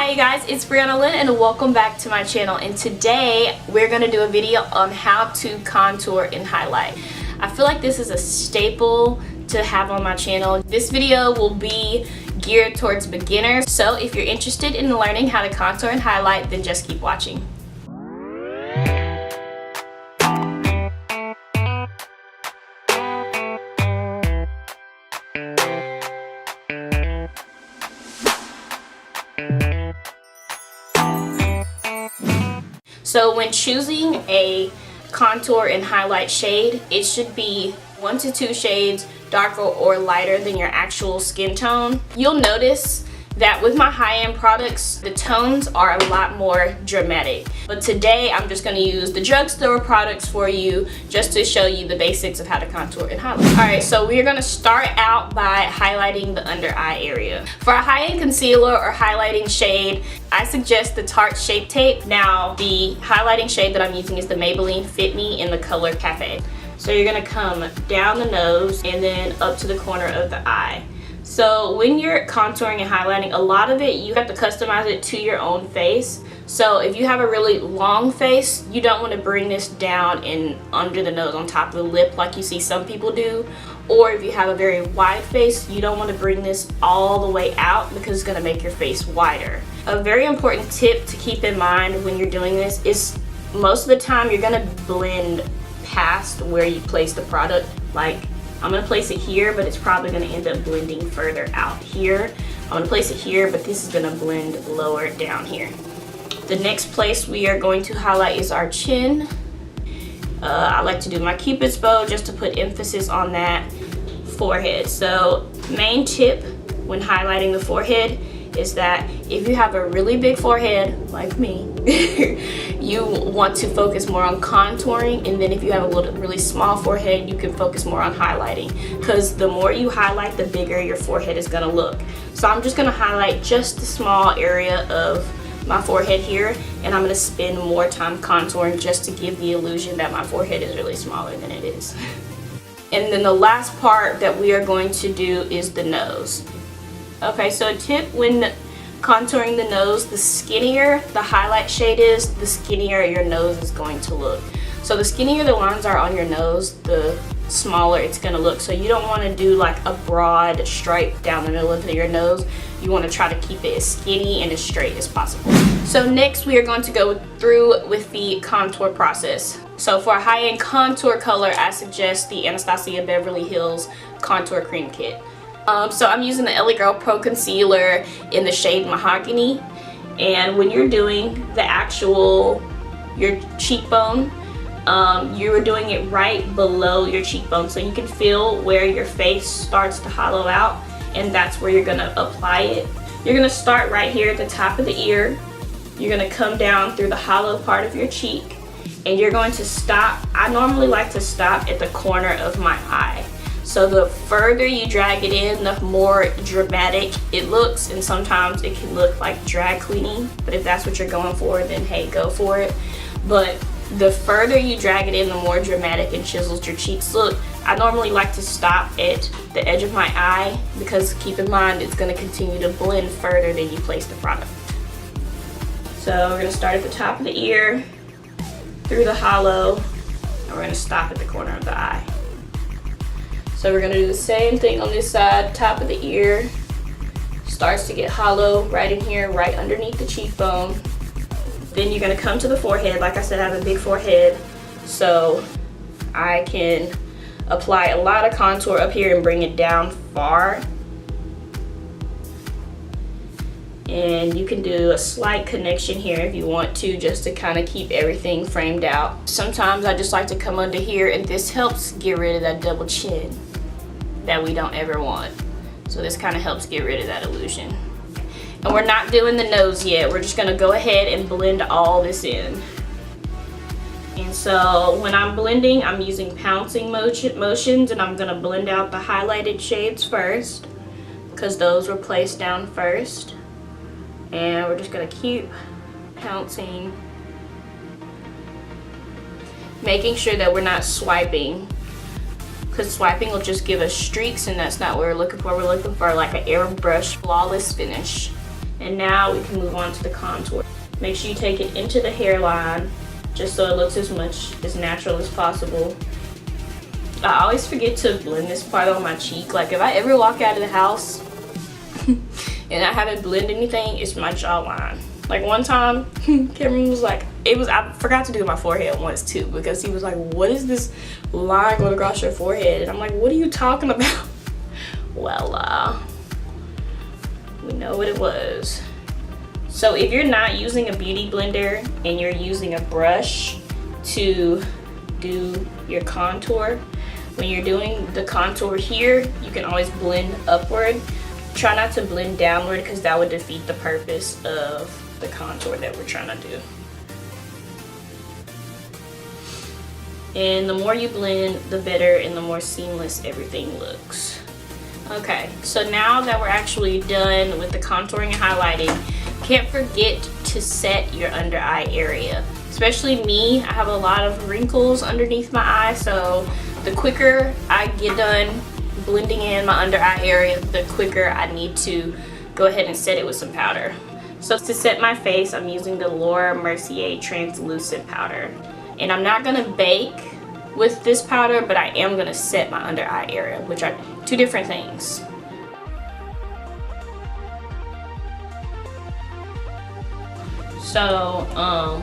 Hi you guys, it's Brianna, Lynn, and welcome back to my channel. And today we're going to do a video on how to contour and highlight. I feel like this is a staple to have on my channel. This video will be geared towards beginners, so if you're interested in learning how to contour and highlight, then just keep watching. So when choosing a contour and highlight shade, it should be 1 to 2 shades darker or lighter than your actual skin tone. You'll notice that with my high-end products, the tones are a lot more dramatic. But today, I'm just gonna use the drugstore products for you just to show you the basics of how to contour and highlight. All right, so we're gonna start out by highlighting the under eye area. For a high-end concealer or highlighting shade, I suggest the Tarte Shape Tape. Now, the highlighting shade that I'm using is the Maybelline Fit Me in the color Café. So you're gonna come down the nose and then up to the corner of the eye. So when you're contouring and highlighting, a lot of it, you have to customize it to your own face. So if you have a really long face, you don't want to bring this down and under the nose on top of the lip like you see some people do. Or if you have a very wide face, you don't want to bring this all the way out because it's going to make your face wider. A very important tip to keep in mind when you're doing this is most of the time you're going to blend past where you place the product. Like, I'm going to place it here, but it's probably going to end up blending further out here. I'm going to place it here, but this is going to blend lower down here. The next place we are going to highlight is our chin. I like to do my Cupid's bow just to put emphasis on that forehead. So main tip when highlighting the forehead is that if you have a really big forehead like me, you want to focus more on contouring, and then if you have a really small forehead, you can focus more on highlighting, because the more you highlight, the bigger your forehead is going to look. So I'm just going to highlight just a small area of my forehead here, and I'm going to spend more time contouring just to give the illusion that my forehead is really smaller than it is. And then the last part that we are going to do is the nose. Okay, so a tip when contouring the nose, the skinnier the highlight shade is, the skinnier your nose is going to look. So the skinnier the lines are on your nose, the smaller it's going to look. So you don't want to do like a broad stripe down the middle of your nose. You want to try to keep it as skinny and as straight as possible. So next we are going to go through with the contour process. So for a high-end contour color, I suggest the Anastasia Beverly Hills Contour Cream Kit. So I'm using the LA Girl Pro Concealer in the shade Mahogany, and when you're doing the your cheekbone, you are doing it right below your cheekbone, so you can feel where your face starts to hollow out, and that's where you're going to apply it. You're going to start right here at the top of the ear. You're going to come down through the hollow part of your cheek, and you're going to stop. I normally like to stop at the corner of my eye. So the further you drag it in, the more dramatic it looks, and sometimes it can look like drag queening, but if that's what you're going for, then hey, go for it. But the further you drag it in, the more dramatic and chiseled your cheeks look. I normally like to stop at the edge of my eye because keep in mind it's going to continue to blend further than you place the product. So we're going to start at the top of the ear, through the hollow, and we're going to stop at the corner of the eye. So we're going to do the same thing on this side. Top of the ear starts to get hollow right in here, right underneath the cheekbone. Then you're going to come to the forehead. Like I said, I have a big forehead, so I can apply a lot of contour up here and bring it down far. And you can do a slight connection here if you want to, just to kind of keep everything framed out. Sometimes I just like to come under here, and this helps get rid of that double chin that we don't ever want. So this kind of helps get rid of that illusion. And we're not doing the nose yet. We're just going to go ahead and blend all this in. And so when I'm blending, I'm using pouncing motions, and I'm going to blend out the highlighted shades first because those were placed down first. And we're just going to keep pouncing, making sure that we're not swiping, because swiping will just give us streaks, and that's not what we're looking for. We're looking for like an airbrush flawless finish. And now we can move on to the contour. Make sure you take it into the hairline just so it looks as natural as possible. I always forget to blend this part on my cheek. Like if I ever walk out of the house and I haven't blended anything, it's my jawline. Like one time, Cameron was like, I forgot to do my forehead once too, because he was like, what is this line going across your forehead? And I'm like, what are you talking about? Well, we know what it was. So if you're not using a beauty blender and you're using a brush to do your contour, when you're doing the contour here, you can always blend upward. Try not to blend downward because that would defeat the purpose of the contour that we're trying to do. And the more you blend, the better and the more seamless everything looks. Okay, so now that we're actually done with the contouring and highlighting, can't forget to set your under eye area. Especially me, I have a lot of wrinkles underneath my eye, so the quicker I get done blending in my under eye area, the quicker I need to go ahead and set it with some powder. So to set my face, I'm using the Mercier translucent powder. And I'm not gonna bake with this powder, but I am gonna set my under eye area, which are two different things. So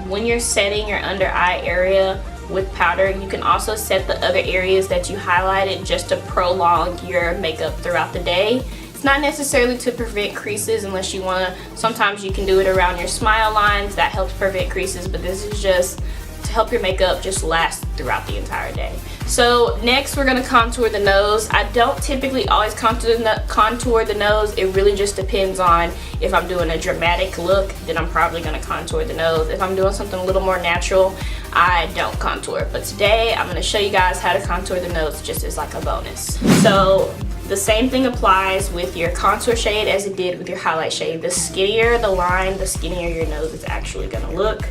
when you're setting your under eye area with powder, you can also set the other areas that you highlighted just to prolong your makeup throughout the day. It's not necessarily to prevent creases unless you want to. Sometimes you can do it around your smile lines. That helps prevent creases, but this is just to help your makeup just last throughout the entire day. So next we're going to contour the nose. I don't typically always contour the nose. It really just depends on if I'm doing a dramatic look, then I'm probably going to contour the nose. If I'm doing something a little more natural, I don't contour. But today I'm going to show you guys how to contour the nose just as like a bonus. So the same thing applies with your contour shade as it did with your highlight shade. The skinnier the line, the skinnier your nose is actually going to look.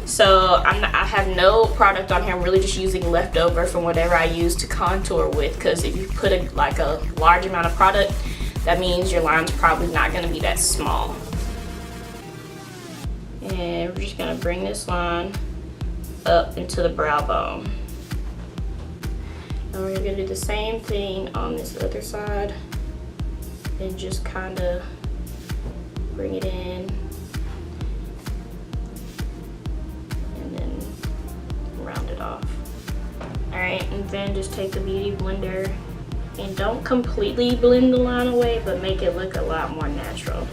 So I have no product on here. I'm really just using leftover from whatever I use to contour with, because if you put a large amount of product, that means your line's probably not going to be that small. And we're just going to bring this line up into the brow bone. And we're going to do the same thing on this other side and just kind of bring it in. Off. Alright, and then just take the beauty blender and don't completely blend the line away, but make it look a lot more natural.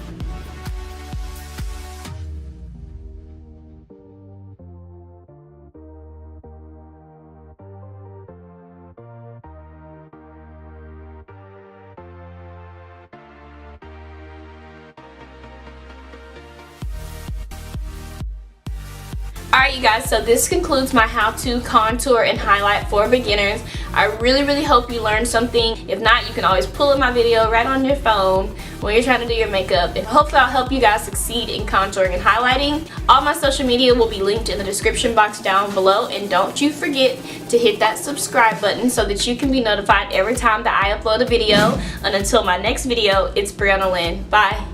Alright you guys, so this concludes my how to contour and highlight for beginners. I really hope you learned something. If not, you can always pull up my video right on your phone when you're trying to do your makeup, and hopefully I'll help you guys succeed in contouring and highlighting. All my social media will be linked in the description box down below, and don't you forget to hit that subscribe button so that you can be notified every time that I upload a video. And until my next video, it's Brianna Lynn. Bye.